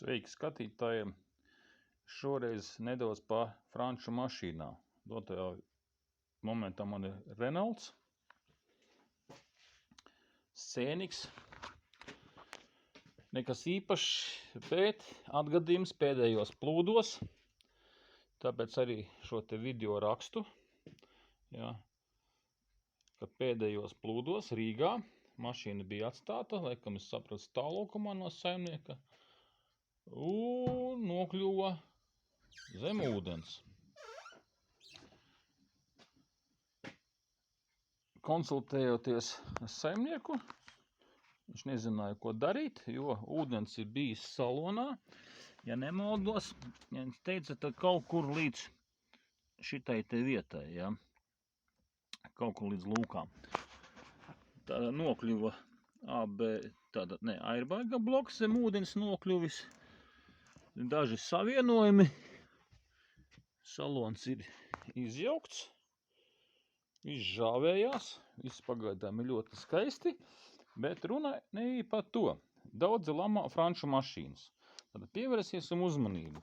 Sveiki skatītājiem! Šoreiz nedaudz pa franču mašīnām. Dotajā momentā man ir Renaults, Scenics. Nekas īpašs, bet atgadījums pēdējos plūdos. Tāpēc arī šo te video rakstu. Jā, ka pēdējos plūdos Rīgā mašīna bija atstāta, laikam es sapratu stāvlaukumā no saimnieka, un nokļuva zem ūdens. Konsultējoties ar saimnieku, viņš nezināja, ko darīt, jo ūdens ir bijis salonā. Ja nemaldos, viņš teica, tad kaut kur līdz šitai te vietai, ja? Kaut kur līdz lūkām. Tāda nokļuva airbaiga bloks zem ūdens nokļuvis. Daži savienojumi. Salons ir izjaukts. Viss žāvējās. Viss pagaidām ir ļoti skaisti. Bet runa ne par to. Daudzi lamā franču mašīnas. Tad pievērsies uzmanību.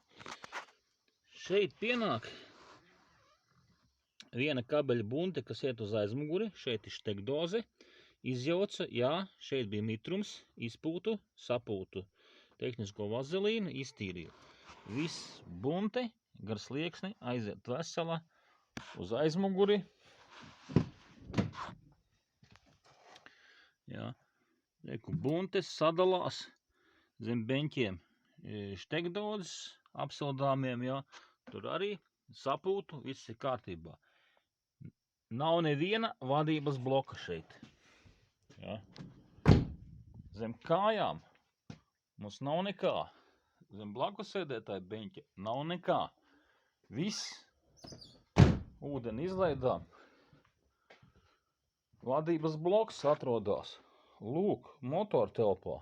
Šeit pienāk viena kabeļa bunte, kas iet uz aizmuguri. Šeit ir štekdoze. Izjauca, jā, šeit bija mitrums, izpūtu, sapūtu tehnisko vazelīnu, iztīrīju. Viss bunte, gar slieksni, aiziet vesela uz aizmuguri. Jā, reku buntes sadalās zem beņķiem štekdozes, apsildāmiem, jā, tur arī sapūtu, viss ir kārtībā. Nav neviena vadības bloka šeit. Ja. Zem kājām mums nav nekā. Zem blakus sēdētāja beņķa nav nekā. Viss ūdeni izlaidām. Vadības bloks atrodas. Lūk, motortelpā.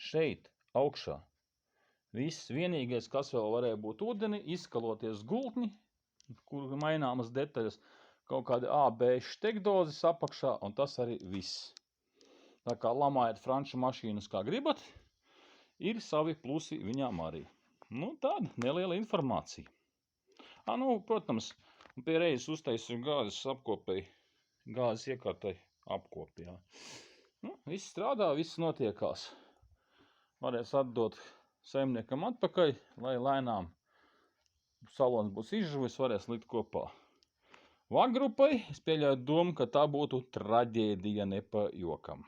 Šeit, augšā. Viss vienīgais, kas vēl varēja būt ūdeni, izskaloties gultni, kur maināmas detaļas. Kaut kādi AB štekdozes apakšā, un tas arī viss. Tā kā lamājat franču mašīnas kā gribat, ir savi plusi viņām arī. Nu, tāda neliela informācija. Protams, pie reizes uztaisīju gāzes apkopēji, gāzes iekārtai apkopi, jā. Viss strādā, viss notiekās. Varēs atdot saimniekam atpakaļ, lai lēnām salons būs izžuvis, varēs likt kopā. Vagrupai es pieļauju domu, ka tā būtu traģēdija ne pa jokam.